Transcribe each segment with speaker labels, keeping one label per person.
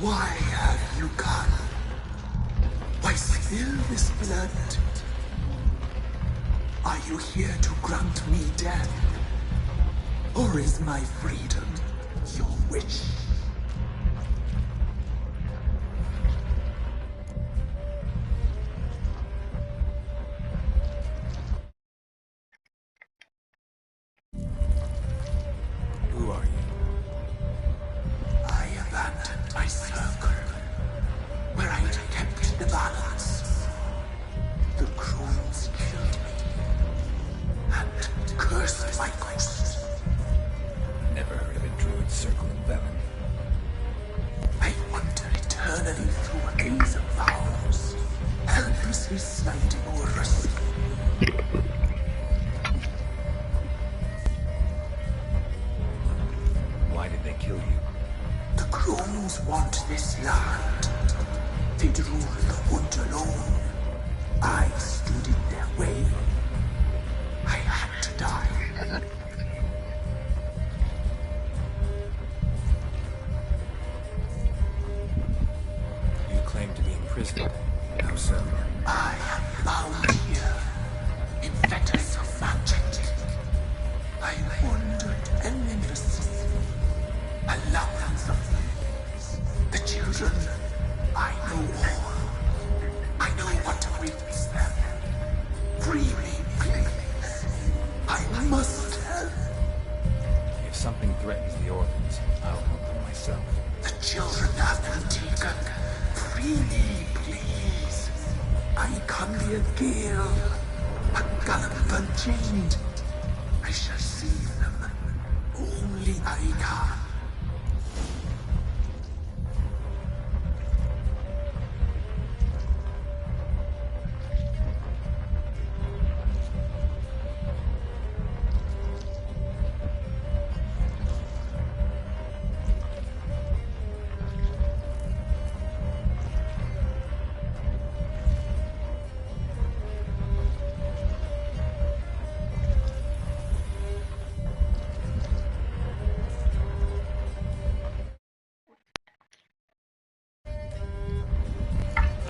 Speaker 1: Why have you come? Why spill this blood? Are you here to grant me death? Or is my freedom your wish?
Speaker 2: Who are you?
Speaker 1: I abandoned my circle, where I had kept the balance. The crones killed me, and cursed my ghost.
Speaker 2: Never heard of a druid circling Velen.
Speaker 1: I wander eternally through a gaze of vows, helplessly sliding over us.
Speaker 2: Why did they kill you?
Speaker 1: The crones want this land. They'd rule the wood alone. I stood in their way. I had to die.
Speaker 2: You claim to be imprisoned. How so?
Speaker 1: I am bound here, in fetters of magic. I wandered endlessly, allowance of things. The children, I know all. I know what awaits them. Free me, please. I must help.
Speaker 2: If something threatens the orphans, I'll help them myself.
Speaker 1: The children have been taken. Free me, please. I can be a gale, a gallop unchained. I shall save them. Only I can.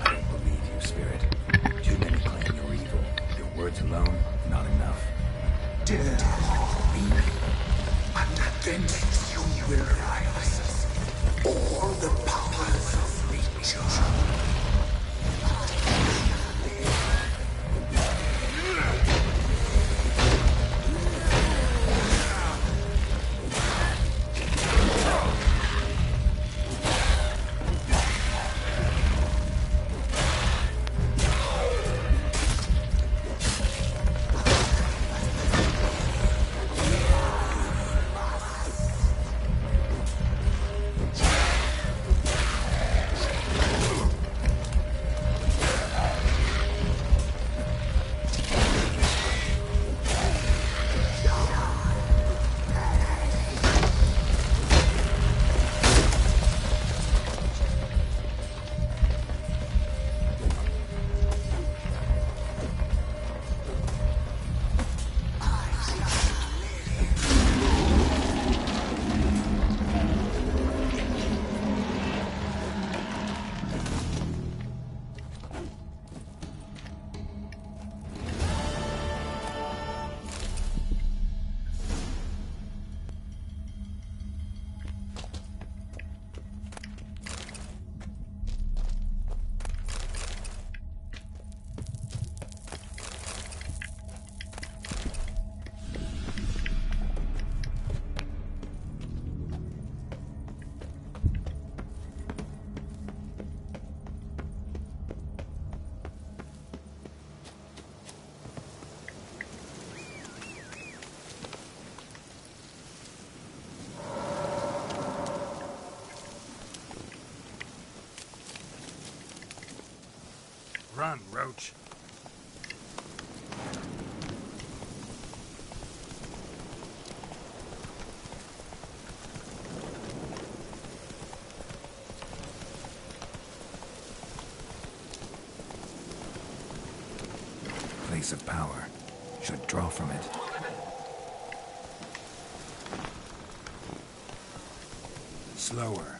Speaker 2: I don't believe you, Spirit. Too many claim you're evil. Your words alone, not enough.
Speaker 1: Dare harm me, and against you will rise all the powers of nature.
Speaker 2: Run, Roach. Place of power. Should draw from it. Slower.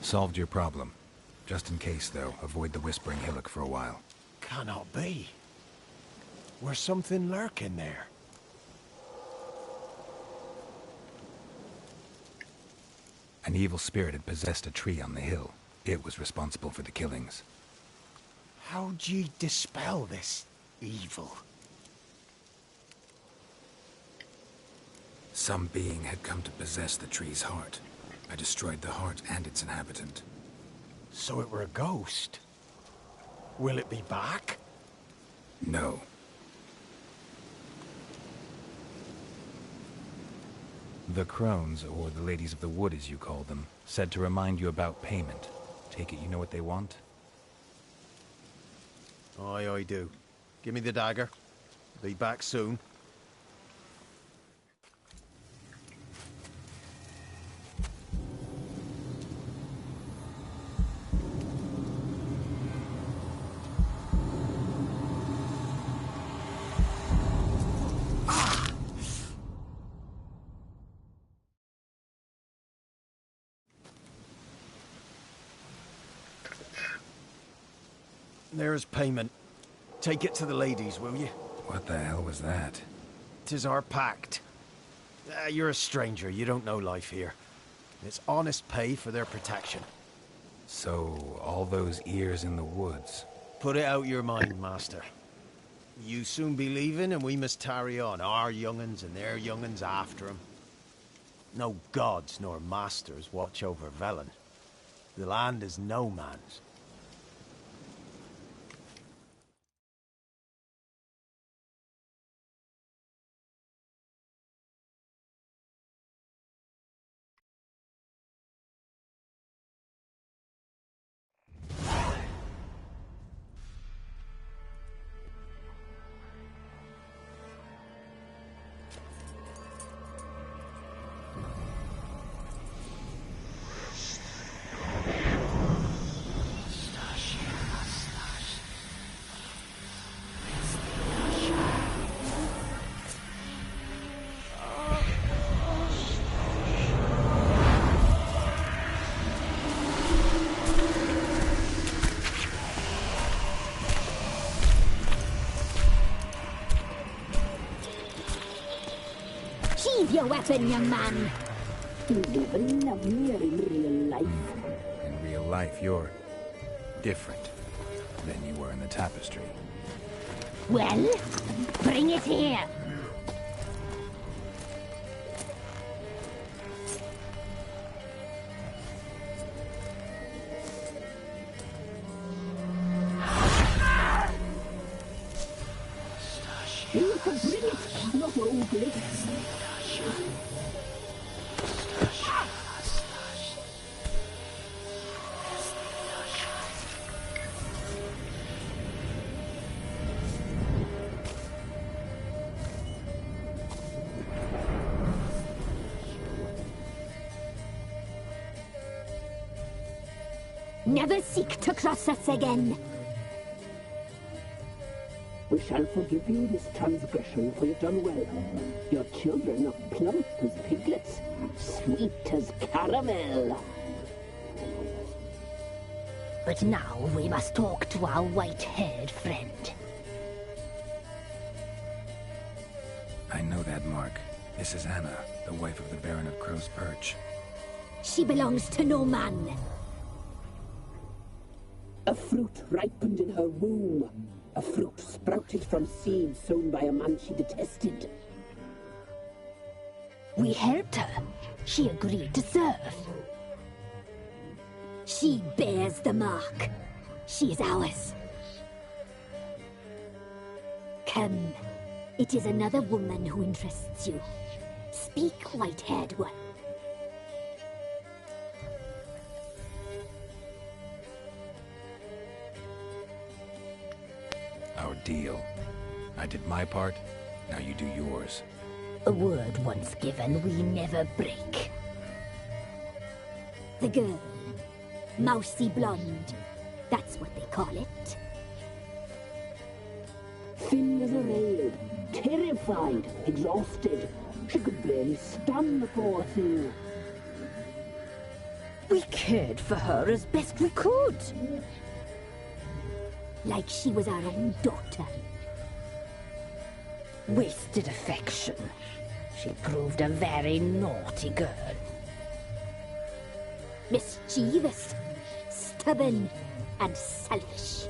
Speaker 2: Solved your problem. Just in case, though, avoid the Whispering Hillock for a while.
Speaker 3: Cannot be. Where's something lurking there?
Speaker 2: An evil spirit had possessed a tree on the hill. It was responsible for the killings.
Speaker 3: How'd ye dispel this evil?
Speaker 2: Some being had come to possess the tree's heart. I destroyed the heart and its inhabitant.
Speaker 3: So it were a ghost. Will it be back?
Speaker 2: No. The crones, or the ladies of the wood as you call them, said to remind you about payment. Take it you know what they want?
Speaker 3: Aye, I do. Give me the dagger. Be back soon. There's payment. Take it to the ladies, will you?
Speaker 2: What the hell was that?
Speaker 3: 'Tis our pact. You're a stranger, you don't know life here. It's honest pay for their protection.
Speaker 2: So, all those ears in the woods.
Speaker 3: Put it out your mind, master. You soon be leaving and we must tarry on, our young'uns and their young'uns after 'em. No gods nor masters watch over Velen. The land is no man's.
Speaker 4: Sheathe your weapon, young man. You even love me in real life.
Speaker 2: In real life, you're different than you were in the tapestry.
Speaker 4: Well, bring it here. You can bring it, not ugly. Never seek to cross us again.
Speaker 5: We shall forgive you this transgression, for you've done well. Your children are plump as piglets, sweet as caramel.
Speaker 4: But now we must talk to our white-haired friend.
Speaker 2: I know that mark. This is Anna, the wife of the Baron of Crow's Perch.
Speaker 4: She belongs to no man.
Speaker 5: A fruit ripened in her womb. A fruit sprouted from seeds sown by a man she detested.
Speaker 4: We helped her. She agreed to serve. She bears the mark. She is ours. Come. It is another woman who interests you. Speak, white-haired one.
Speaker 2: Our deal. I did my part, now you do yours.
Speaker 4: A word once given, we never break. The girl. Mousy blonde. That's what they call it.
Speaker 5: Thin as a rail, terrified, exhausted. She could barely stand the poor thing.
Speaker 6: We cared for her as best we could.
Speaker 4: Like she was our own daughter.
Speaker 6: Wasted affection. She proved a very naughty girl.
Speaker 4: Mischievous, stubborn, and selfish.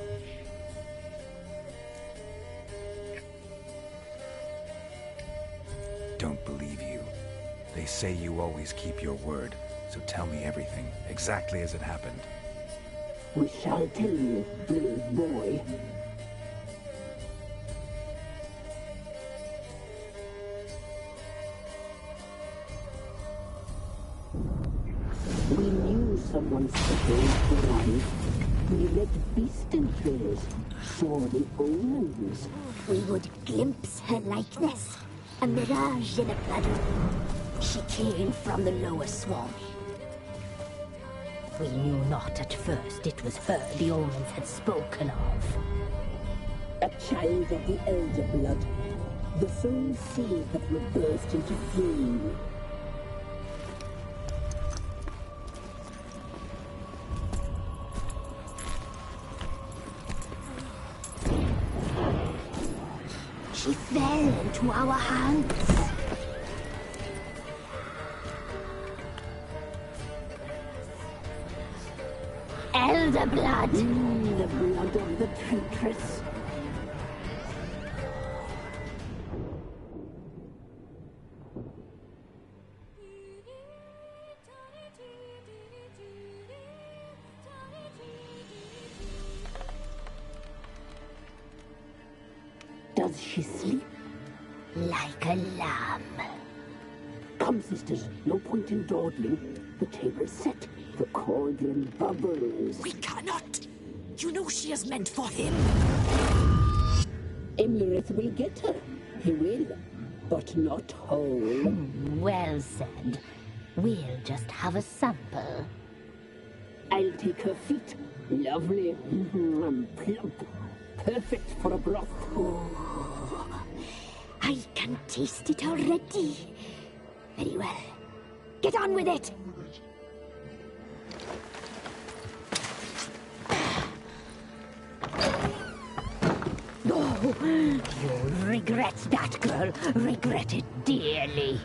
Speaker 2: Don't believe you. They say you always keep your word, so tell me everything, exactly as it happened.
Speaker 5: We shall tell you, brave boy. We knew someone special would arrive. We read beast entrails, saw the omens.
Speaker 4: We would glimpse her likeness, a mirage in a blood.
Speaker 6: She came from the lower swamp. We knew not at first it was her the omens had spoken of.
Speaker 5: A child of the elder blood, the sole seed that would burst into flame.
Speaker 4: She fell into our hands. Elder blood.
Speaker 5: The blood of the traitress. Does she sleep?
Speaker 4: Like a lamb.
Speaker 5: Come, sisters, no point in dawdling. The table's set. The cauldron bubbles.
Speaker 7: We cannot! You know she is meant for him.
Speaker 5: Emlyrith will get her. He will, but not whole.
Speaker 6: Well said. We'll just have a sample.
Speaker 5: I'll take her feet. Lovely. Plump. Perfect for a broth.
Speaker 4: I can taste it already. Very well. Get on with it!
Speaker 6: Oh, you'll regret that, girl. Regret it dearly.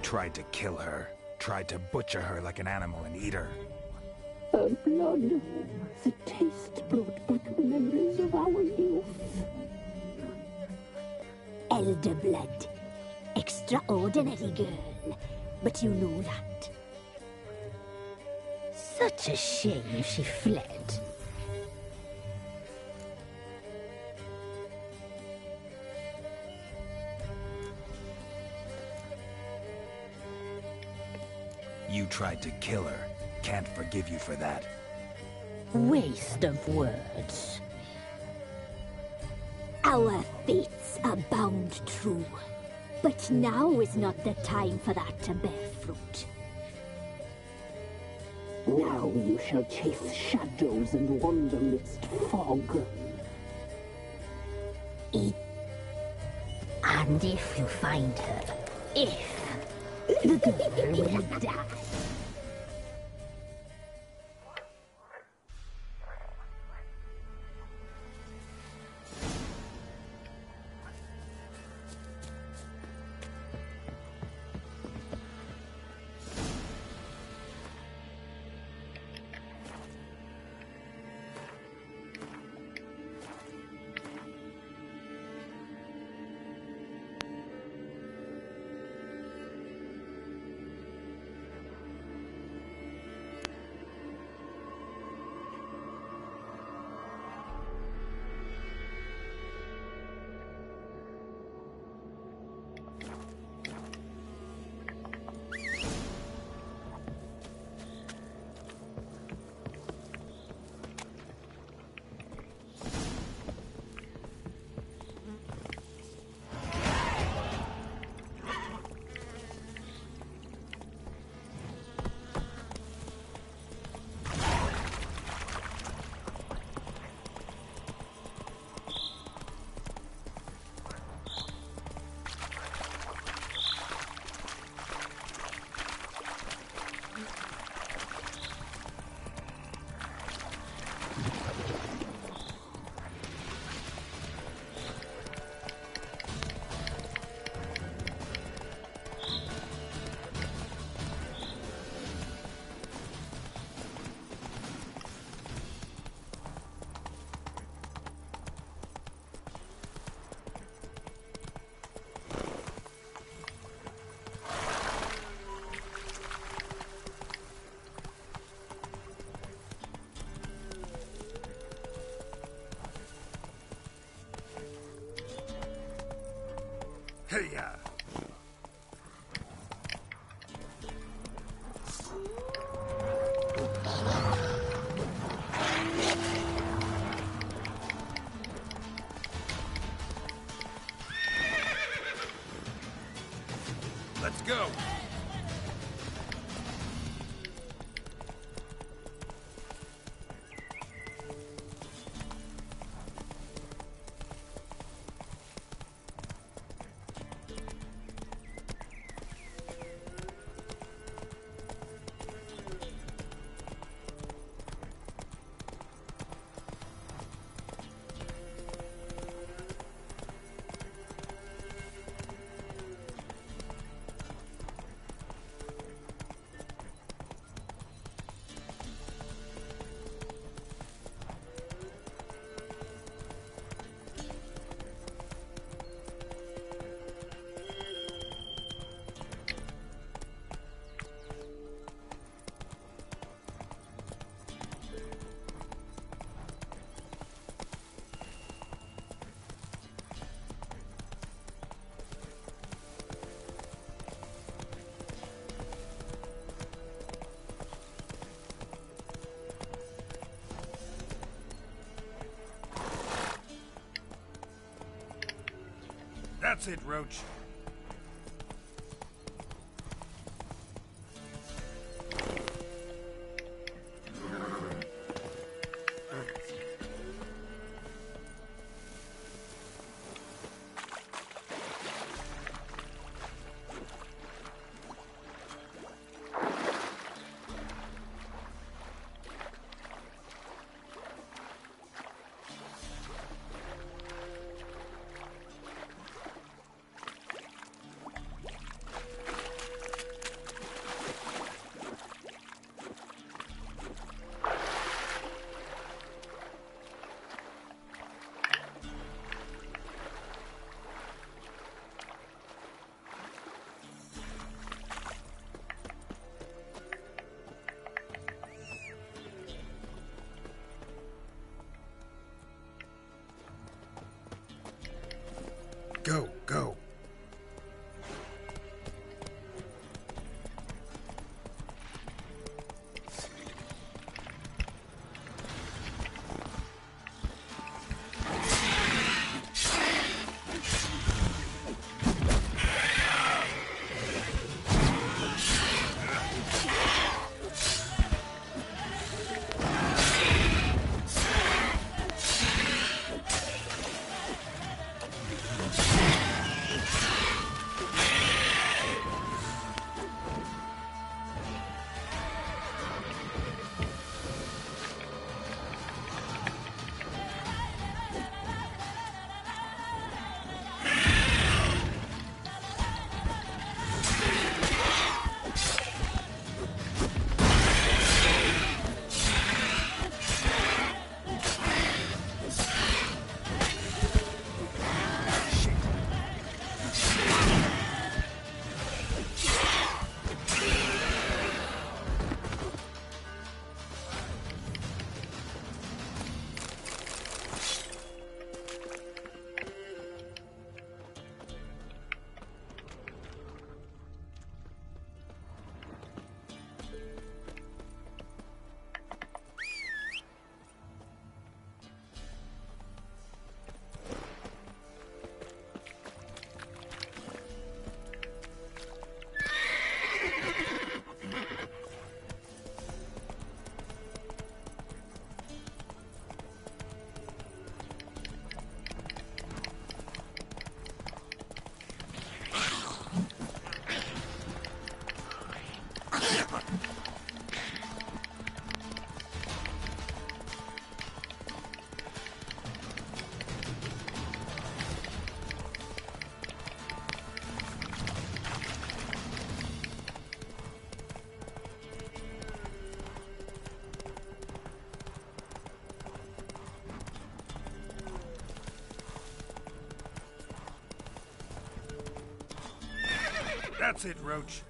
Speaker 2: tried to kill her. Tried to butcher her like an animal and eat her.
Speaker 5: Her blood. The taste brought back memories of our youth.
Speaker 4: Elder blood. Extraordinary girl. But you know that.
Speaker 6: Such a shame she fled.
Speaker 2: You tried to kill her. Can't forgive you for that.
Speaker 6: Waste of words.
Speaker 4: Our fates are bound true. But now is not the time for that to bear fruit.
Speaker 5: Now you shall chase shadows and wander midst fog.
Speaker 6: And if you find her, the girl will die.
Speaker 1: Hey-ya! Let's go! That's it, Roach.
Speaker 8: Go, go. That's it, Roach.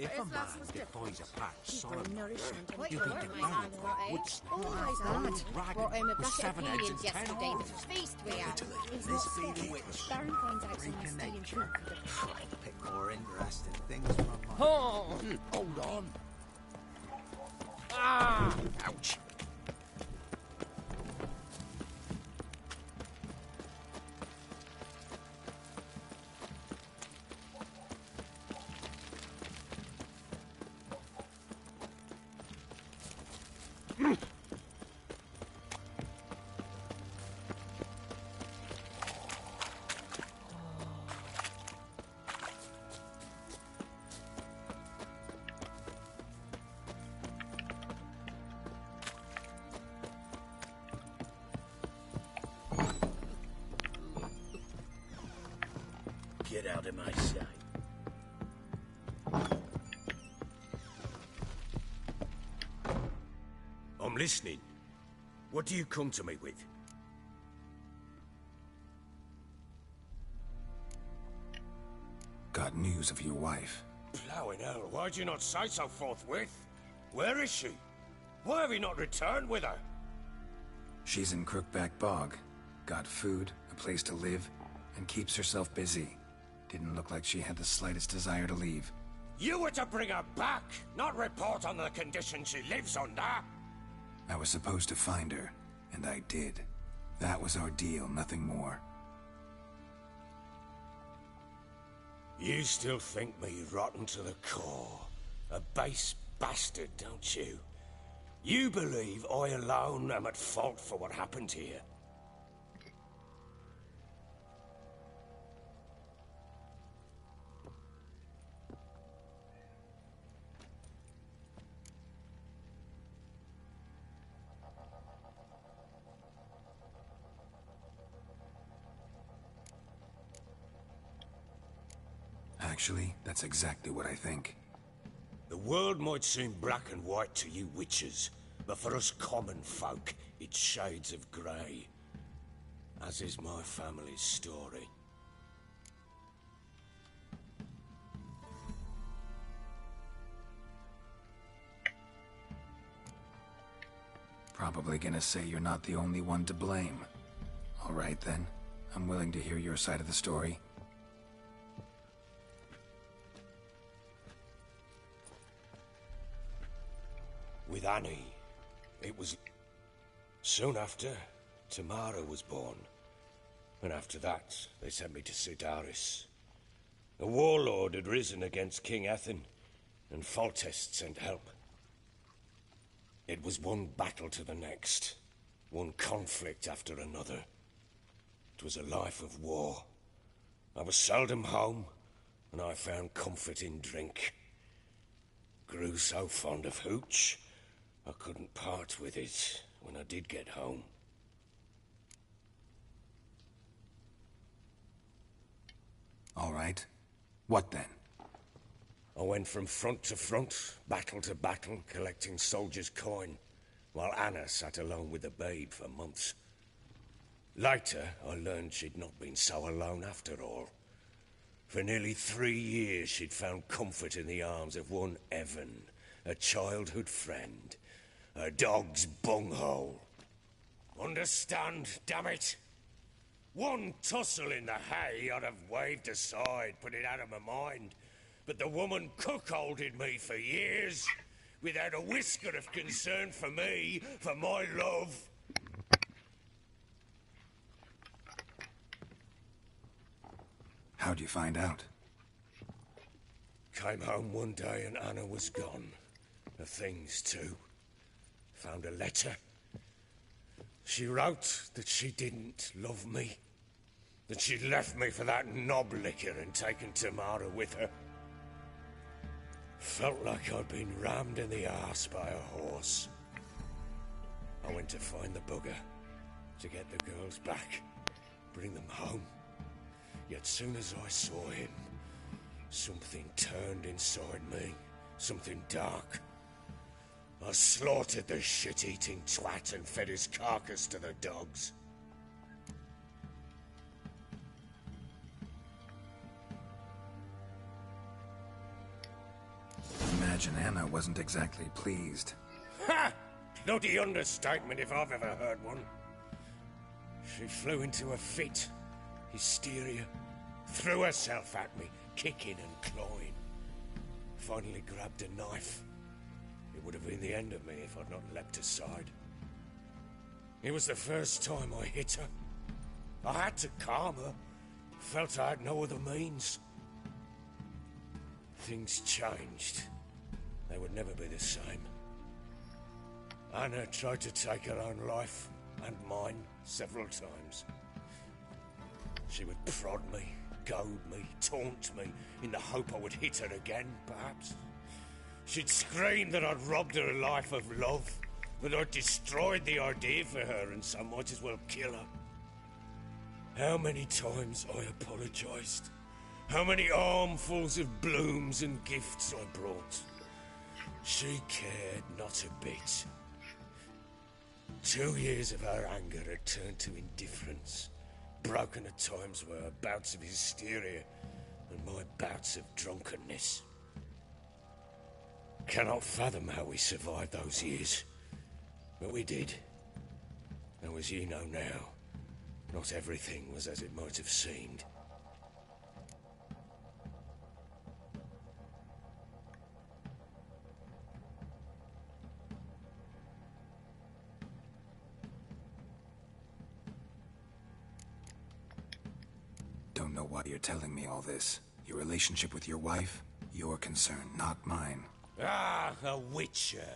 Speaker 8: If a man defies a pack solid,
Speaker 9: nourishment and
Speaker 8: you'll be devoured would
Speaker 9: always
Speaker 8: dragon
Speaker 9: brought him a
Speaker 8: with
Speaker 9: glass of
Speaker 8: 7 heads and
Speaker 9: opinions
Speaker 8: 10
Speaker 9: yesterday.
Speaker 8: horns.
Speaker 9: Feast we had.
Speaker 8: This be the witch.
Speaker 9: Baron finds out someone's
Speaker 8: Freak of
Speaker 9: stealing
Speaker 8: nature.
Speaker 9: food.
Speaker 8: Pick more interesting things from my...
Speaker 3: Oh!
Speaker 8: Hold on.
Speaker 3: Ah!
Speaker 8: Ouch.
Speaker 1: Get out of my sight.
Speaker 8: I'm listening. What do you come to me with?
Speaker 2: Got news of your wife.
Speaker 8: Plowing hell, why'd you not say so forthwith? Where is she? Why have you not returned with her?
Speaker 2: She's in Crookback Bog. Got food, a place to live, and keeps herself busy. Didn't look like she had the slightest desire to leave.
Speaker 8: You were to bring her back, not report on the condition she lives under.
Speaker 2: I was supposed to find her, and I did. That was our deal, nothing more.
Speaker 8: You still think me rotten to the core. A base bastard, don't you? You believe I alone am at fault for what happened here.
Speaker 2: Actually, that's exactly what I think.
Speaker 8: The world might seem black and white to you witches, but for us common folk, it's shades of grey. As is my family's story.
Speaker 2: Probably gonna say you're not the only one to blame. All right then, I'm willing to hear your side of the story.
Speaker 8: With Annie, it was... Soon after, Tamara was born. And after that, they sent me to Sidaris. A warlord had risen against King Ethan, and Foltest sent help. It was one battle to the next, one conflict after another. It was a life of war. I was seldom home, and I found comfort in drink. Grew so fond of hooch, I couldn't part with it when I did get home.
Speaker 2: All right. What then?
Speaker 8: I went from front to front, battle to battle, collecting soldiers' coin, while Anna sat alone with the babe for months. Later, I learned she'd not been so alone after all. For nearly 3 years, she'd found comfort in the arms of one Evan, a childhood friend, a dog's bunghole. Understand, damn it? One tussle in the hay I'd have waved aside, put it out of my mind. But the woman cuckolded me for years, without a whisker of concern for me, for my love.
Speaker 2: How'd you find out?
Speaker 8: Came home one day and Anna was gone. Her things too. Found a letter. She wrote that she didn't love me. That she'd left me for that knob licker and taken Tamara with her. Felt like I'd been rammed in the arse by a horse. I went to find the bugger, to get the girls back, bring them home. Yet soon as I saw him, something turned inside me, something dark. I slaughtered the shit-eating twat and fed his carcass to the dogs.
Speaker 2: imagine Anna wasn't exactly pleased.
Speaker 8: Ha! Bloody understatement if I've ever heard one. She flew into a fit. Hysteria. Threw herself at me, kicking and clawing. Finally grabbed a knife. It would have been the end of me if I'd not leapt aside. It was the first time I hit her. I had to calm her. Felt I had no other means. Things changed. They would never be the same. Anna tried to take her own life, and mine, several times. She would prod me, goad me, taunt me, in the hope I would hit her again, perhaps. She'd scream that I'd robbed her life of love, that I'd destroyed the idea for her, and so might as well kill her. How many times I apologized. How many armfuls of blooms and gifts I brought. She cared not a bit. 2 years of her anger had turned to indifference, broken at times were her bouts of hysteria and my bouts of drunkenness. Cannot fathom how we survived those years, but we did. Though as you know now, not everything was as it might have seemed.
Speaker 2: Don't know why you're telling me all this. Your relationship with your wife? Your concern, not mine.
Speaker 8: Ah, a witcher.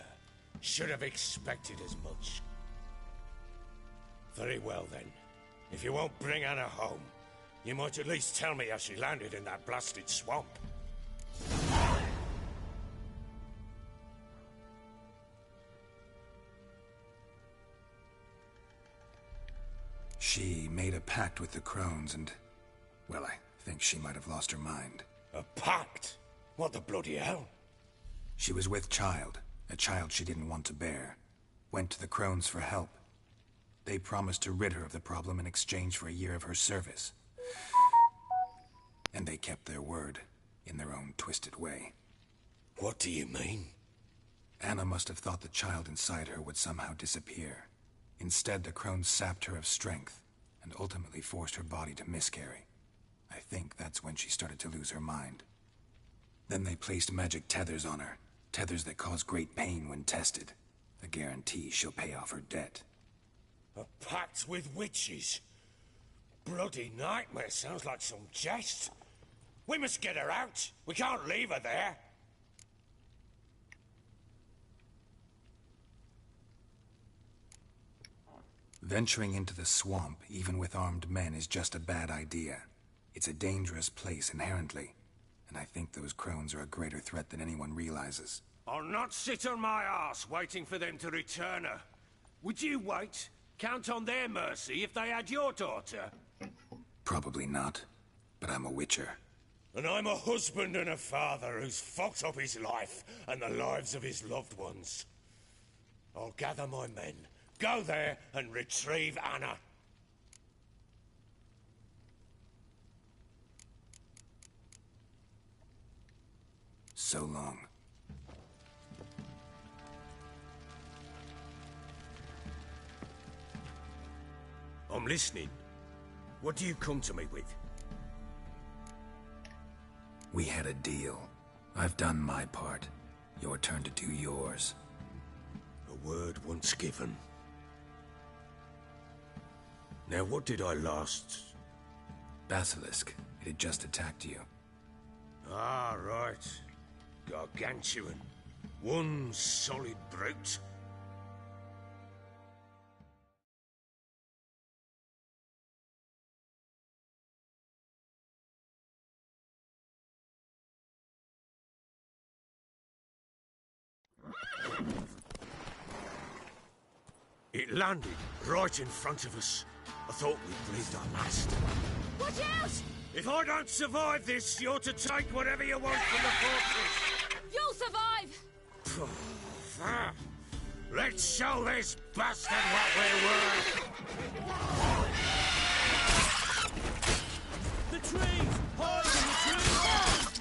Speaker 8: Should have expected as much. Very well then. If you won't bring Anna home, you might at least tell me how she landed in that blasted swamp.
Speaker 2: She made a pact with the crones and... well, I think she might have lost her mind.
Speaker 8: A pact? What the bloody hell?
Speaker 2: She was with child, a child she didn't want to bear. Went to the crones for help. They promised to rid her of the problem in exchange for a year of her service. And they kept their word, in their own twisted way.
Speaker 8: What do you mean?
Speaker 2: Anna must have thought the child inside her would somehow disappear. Instead, the crones sapped her of strength, and ultimately forced her body to miscarry. I think that's when she started to lose her mind. Then they placed magic tethers on her, tethers that cause great pain when tested. A guarantee she'll pay off her debt.
Speaker 8: A pact with witches? Bloody nightmare, sounds like some jest. We must get her out. We can't leave her there.
Speaker 2: Venturing into the swamp, even with armed men, is just a bad idea. It's a dangerous place inherently, and I think those crones are a greater threat than anyone realizes.
Speaker 8: I'll not sit on my arse waiting for them to return her. Would you wait? Count on their mercy if they had your daughter?
Speaker 2: Probably not, but I'm a witcher.
Speaker 8: And I'm a husband and a father who's fucked up his life and the lives of his loved ones. I'll gather my men, go there and retrieve Anna.
Speaker 2: So long.
Speaker 8: I'm listening. What do you come to me with?
Speaker 2: We had a deal. I've done my part. Your turn to do yours.
Speaker 8: A word once given. Now what did I last...
Speaker 2: Basilisk. It had just attacked you.
Speaker 8: Ah, right. Gargantuan. One solid brute. It landed right in front of us. I thought we'd breathed our last.
Speaker 7: Watch out!
Speaker 8: If I don't survive this, you're to take whatever you want from the fortress.
Speaker 7: You'll survive!
Speaker 8: Let's show this bastard what we're worth.
Speaker 10: The trees! Hide in the trees!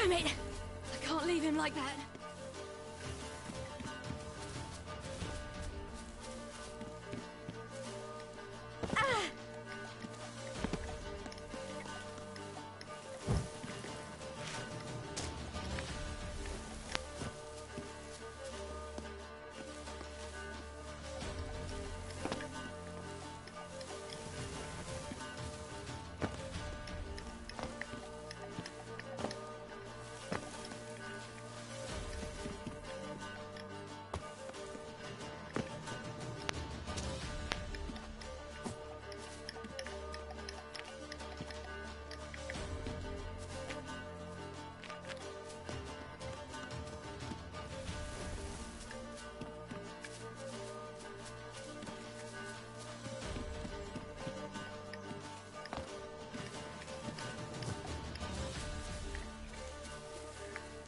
Speaker 7: Damn it! I can't leave him like that.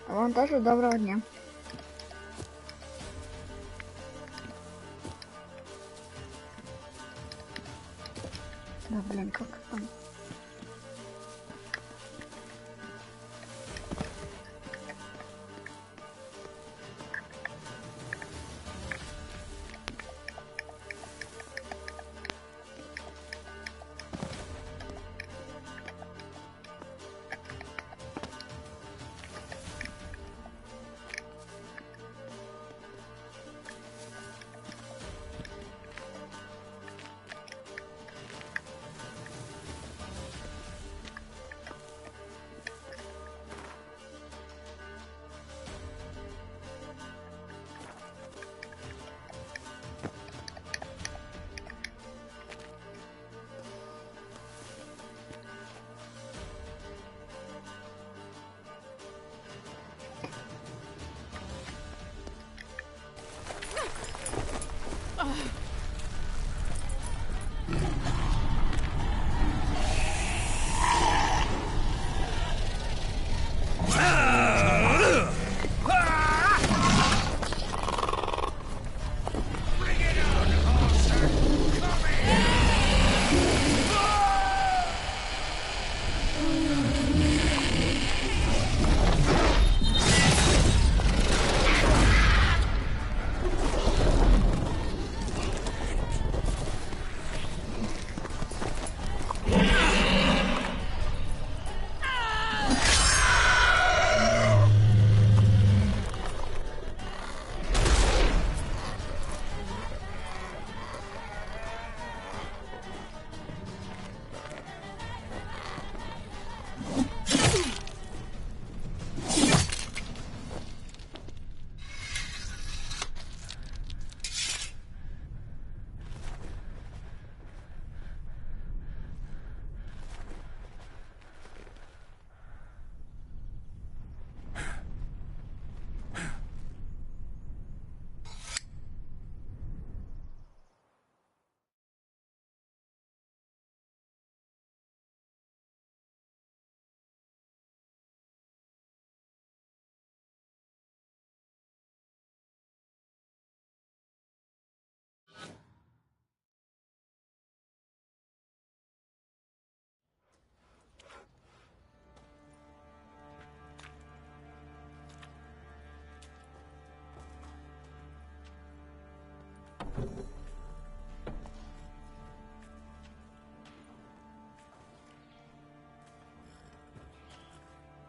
Speaker 10: Вам тоже доброго дня. Да, блин, как там?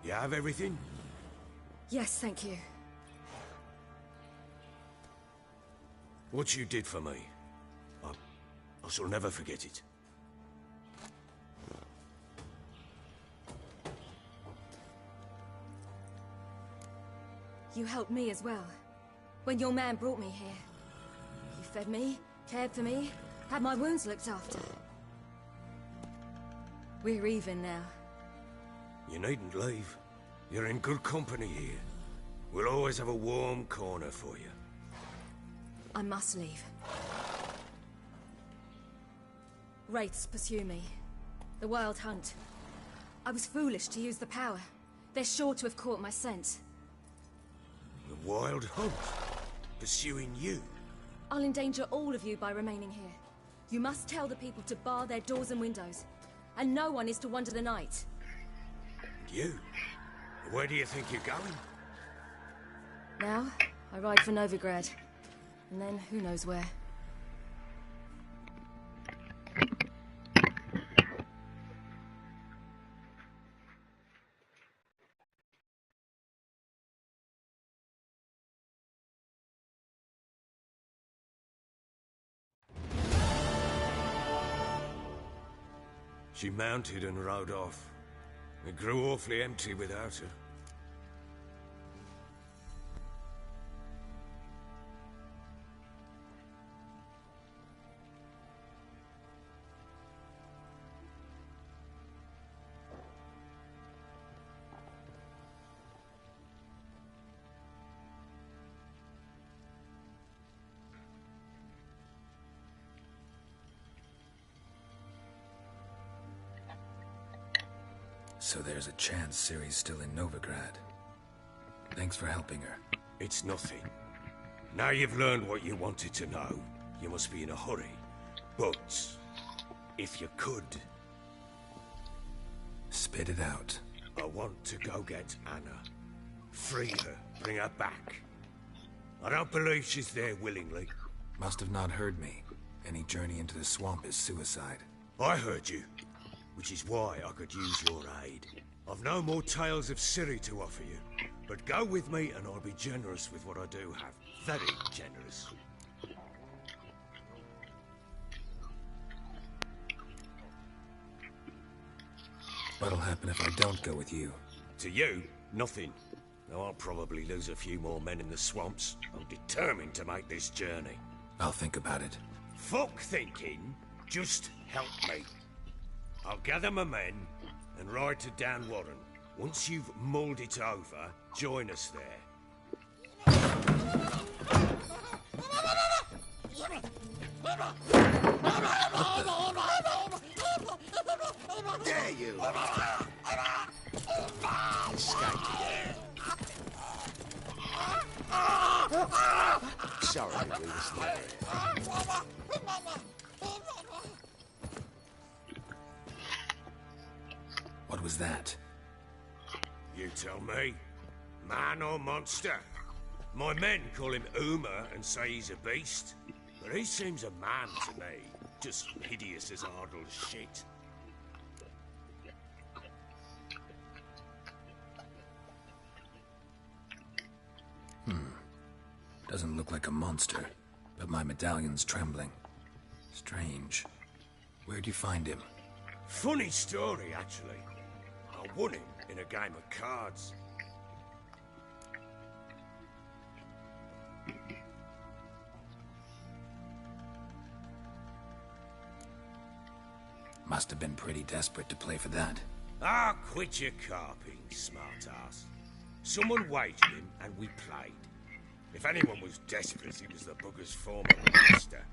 Speaker 8: You have everything?
Speaker 7: Yes, thank you.
Speaker 8: What you did for me, I shall never forget it.
Speaker 7: You helped me as well. When your man brought me here. You fed me, cared for me, had my wounds looked after. We're even now.
Speaker 8: You needn't leave. You're in good company here. We'll always have a warm corner for you.
Speaker 7: I must leave. Wraiths pursue me. The Wild Hunt. I was foolish to use the power. They're sure to have caught my scent.
Speaker 8: The Wild Hunt? Pursuing you?
Speaker 7: I'll endanger all of you by remaining here. You must tell the people to bar their doors and windows. And no one is to wander the night.
Speaker 8: You? Where do you think you're going?
Speaker 7: Now, I ride for Novigrad. And then, who knows where.
Speaker 8: She mounted and rode off. It grew awfully empty without her.
Speaker 2: So there's a chance Ciri's still in Novigrad. Thanks for helping her.
Speaker 8: It's nothing. Now you've learned what you wanted to know, you must be in a hurry. But, if you could...
Speaker 2: Spit it out.
Speaker 8: I want to go get Anna. Free her, bring her back. I don't believe she's there willingly.
Speaker 2: Must have not heard me. Any journey into the swamp is suicide.
Speaker 8: I heard you, which is why I could use your aid. I've no more tales of Ciri to offer you, but go with me and I'll be generous with what I do have. Very generous.
Speaker 2: What'll happen if I don't go with you?
Speaker 8: To you, nothing. Though I'll probably lose a few more men in the swamps. I'm determined to make this journey.
Speaker 2: I'll think about it.
Speaker 8: Fuck thinking. Just help me. I'll gather my men and ride to Dan Warren. Once you've mulled it over, join us there. There you are. Sorry to leave us there.
Speaker 2: What was that?
Speaker 8: You tell me. Man or monster? My men call him Uma and say he's a beast. But he seems a man to me. Just hideous as Ardle's shit.
Speaker 2: Doesn't look like a monster, but my medallion's trembling. Strange. Where'd you find him?
Speaker 8: Funny story, actually. I won him in a game of cards.
Speaker 2: Must have been pretty desperate to play for that.
Speaker 8: Ah, quit your carping, smart-ass. Someone wagered him, and we played. If anyone was desperate, he was the bugger's former master.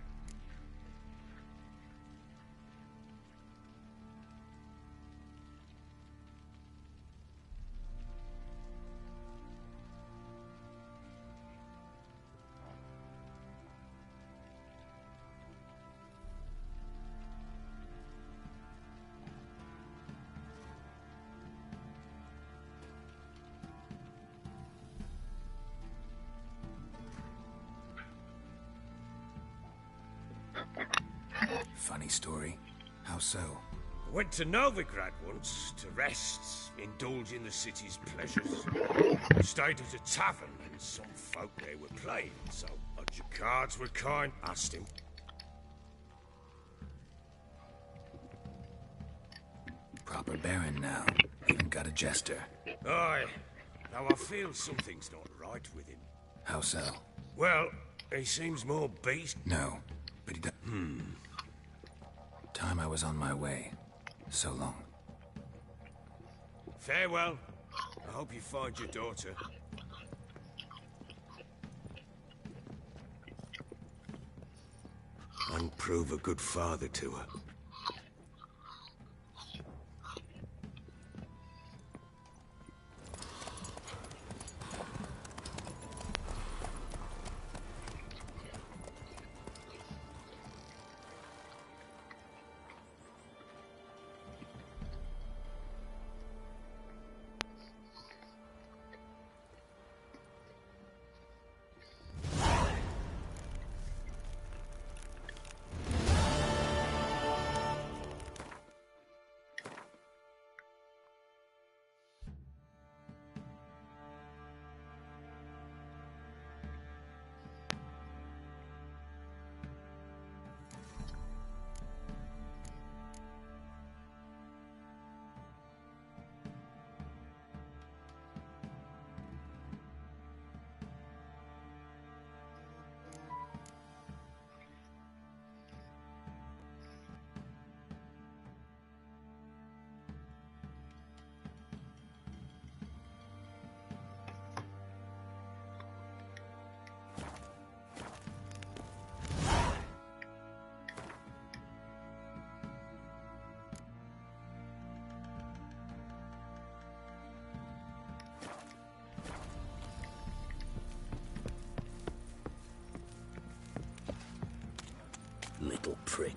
Speaker 2: Funny story. How so?
Speaker 8: I went to Novigrad once to rest, indulge in the city's pleasures. Stayed at a tavern and some folk there were playing, so your cards were kind. Asked him.
Speaker 2: Proper baron now. Even got a jester.
Speaker 8: Aye. Though I feel something's not right with him.
Speaker 2: How so?
Speaker 8: Well, he seems more beast.
Speaker 2: No, but he does. Time I was on my way. So long.
Speaker 8: Farewell. I hope you find your daughter. And prove a good father to her. prick.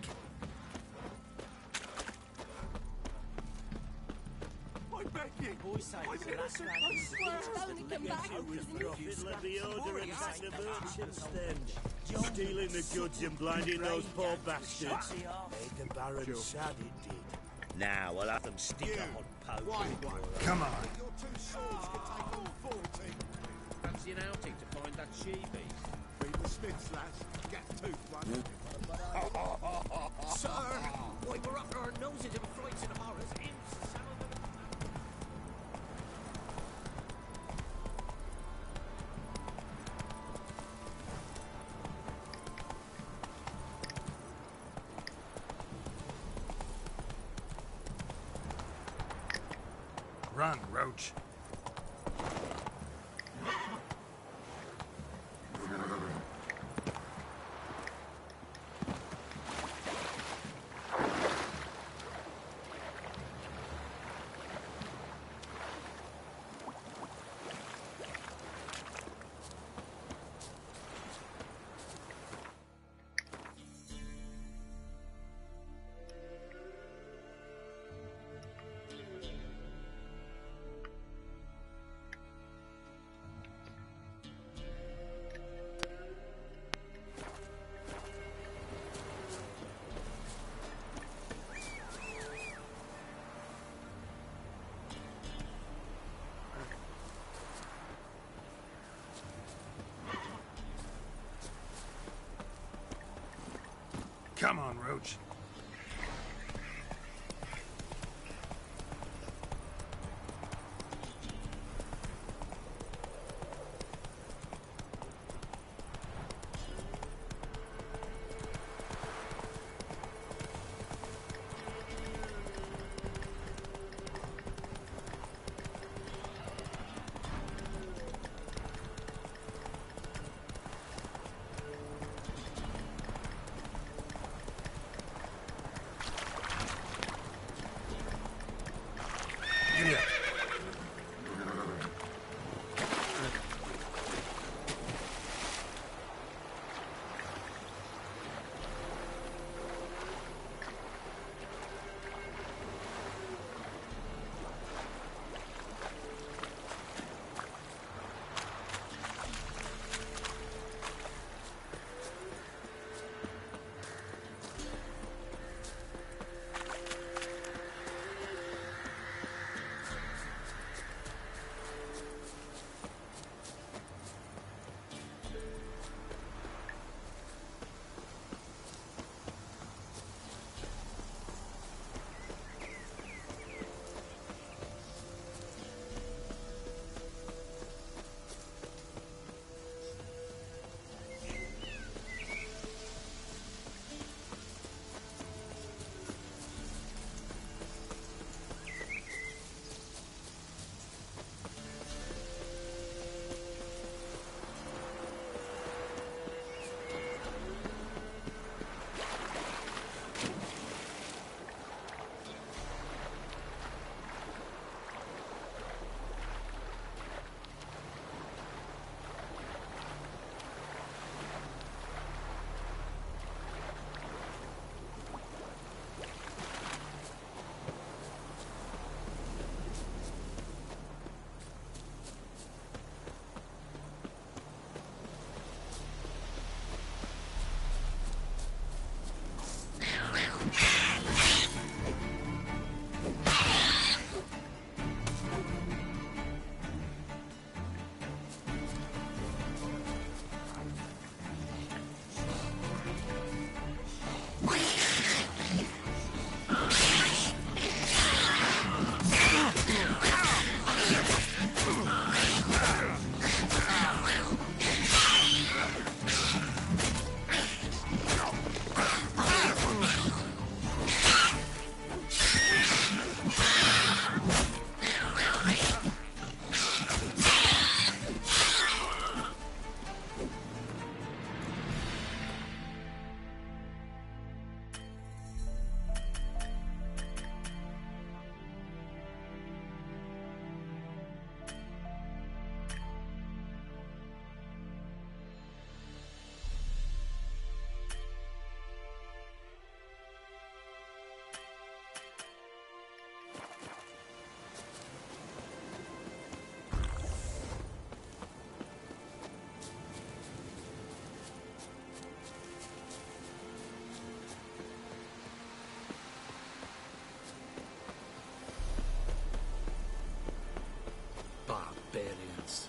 Speaker 1: I beg you. I'm innocent. I swear.
Speaker 11: Let the order and sack the merchants then. Stealing the goods and blinding those poor bastards. Made the Baron sad it did. Now I'll have them stick a hot poke.
Speaker 2: Come on.
Speaker 1: Your two swords can take all 40.
Speaker 11: Fancy an outing to find that she-beast.
Speaker 1: Be the smith's lass. Get tooth one. Sir!
Speaker 11: Why, we're up to our noses in frights and horrors. Imps, some of them.
Speaker 2: Run, Roach. Come on, Roach. Giddy up.
Speaker 1: Barbarians.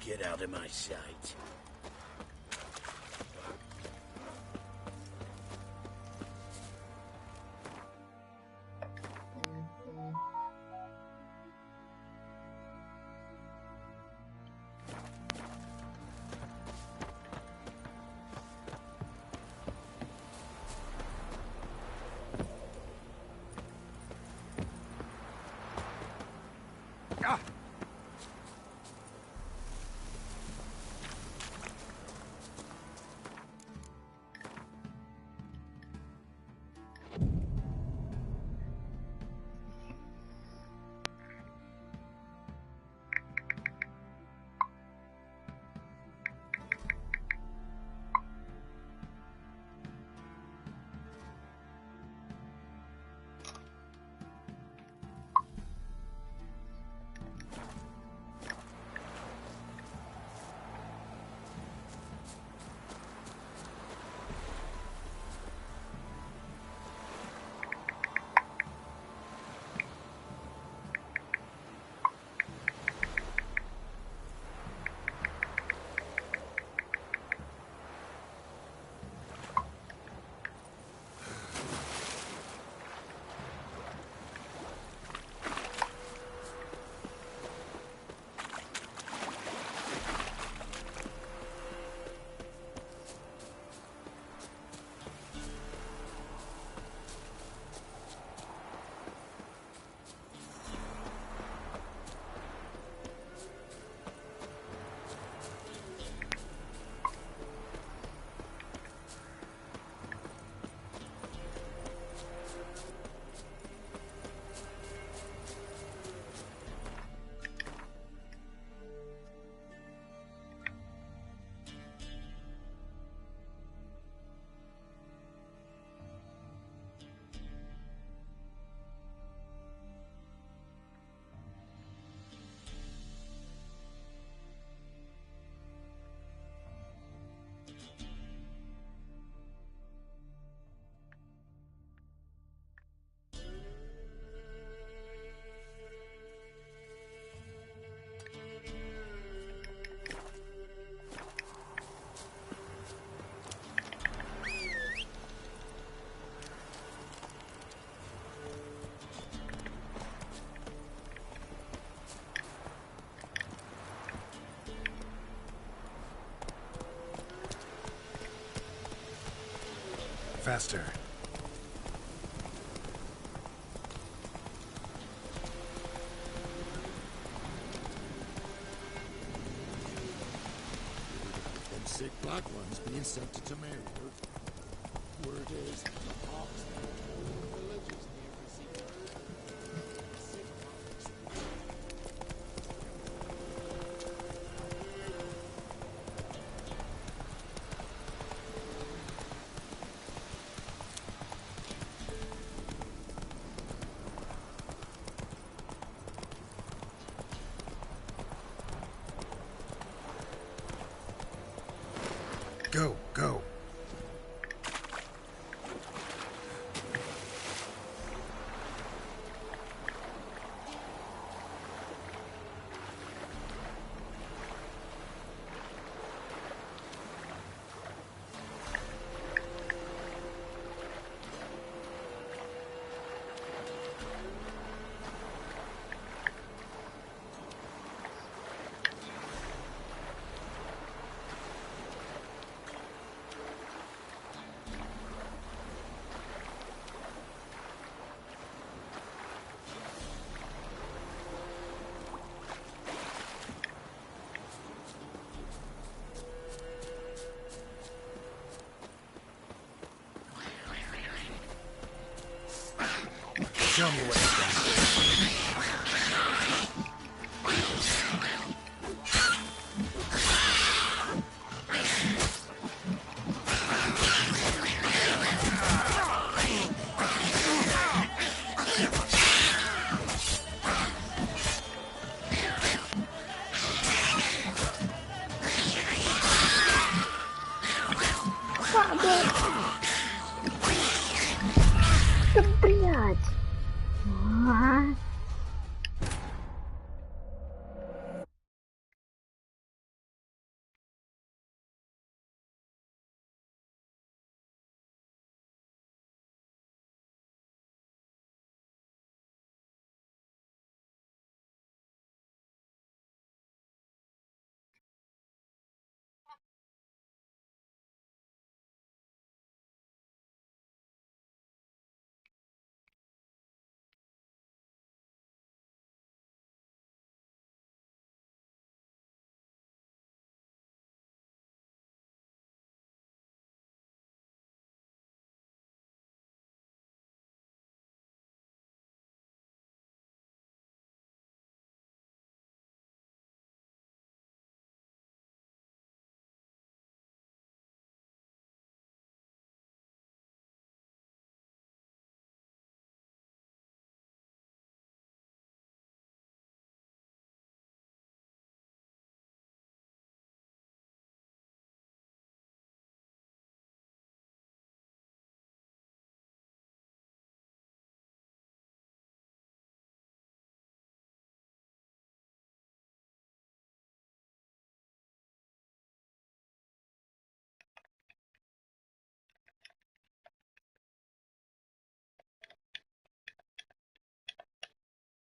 Speaker 11: Get out of my sight.
Speaker 2: faster.
Speaker 1: Them sick black ones being sent to Tamaria. Word is, the hawks villages near the sea. Sick hawks.
Speaker 2: Go, go. Show me what it's done.